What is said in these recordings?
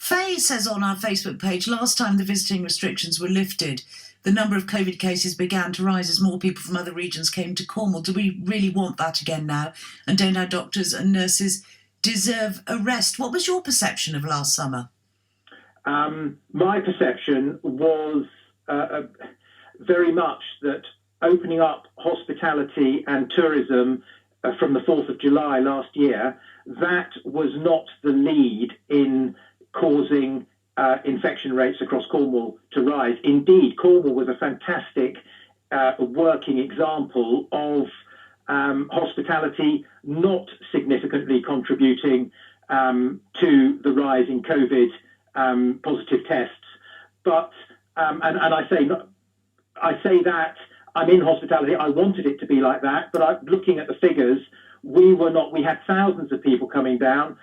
Faye says on our Facebook page, last time the visiting restrictions were lifted, the number of COVID cases began to rise as more people from other regions came to Cornwall. Do we really want that again now? And don't our doctors and nurses deserve a rest? What was your perception of last summer? My perception was very much that opening up hospitality and tourism from the 4th of July last year, that was not the lead in causing infection rates across Cornwall to rise. Indeed, Cornwall was a fantastic working example of hospitality not significantly contributing to the rise in COVID positive tests. But and I say that I'm in hospitality. I wanted it to be like that, but looking at the figures, we were not. We had thousands of people coming down.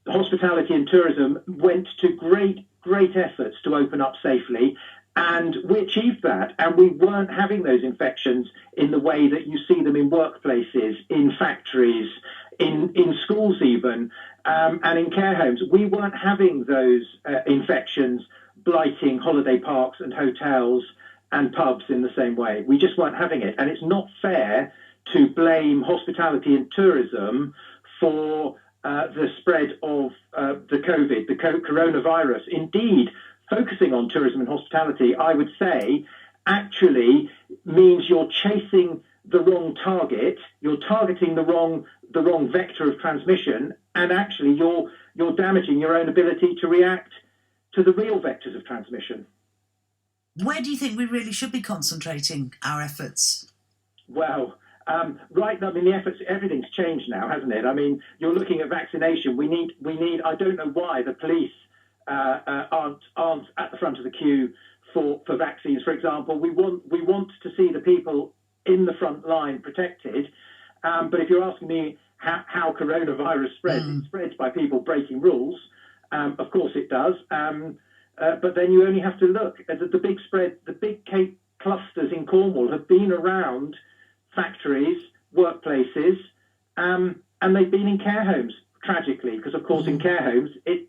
Hospitality and tourism went to great efforts to open up safely, and we achieved that. And we weren't having those infections in the way that you see them in workplaces, in factories, in schools even, and in care homes. We weren't having those infections blighting holiday parks and hotels and pubs in the same way. We just weren't having it. And it's not fair to blame hospitality and tourism for the spread of the COVID, the coronavirus. Indeed, focusing on tourism and hospitality, I would say, actually means you're chasing the wrong target, you're targeting the wrong vector of transmission, and actually you're damaging your own ability to react to the real vectors of transmission. Where do you think we really should be concentrating our efforts? Well, right. I mean, the efforts. Everything's changed now, hasn't it? I mean, you're looking at vaccination. We need. I don't know why the police aren't at the front of the queue for vaccines. For example, we want to see the people in the front line protected. But if you're asking me how coronavirus spreads, it spreads by people breaking rules. Of course, it does. But then you only have to look at the big spread. The big clusters in Cornwall have been around factories, workplaces, and they've been in care homes, tragically, because, of course, in care homes, it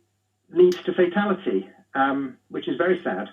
leads to fatality, which is very sad.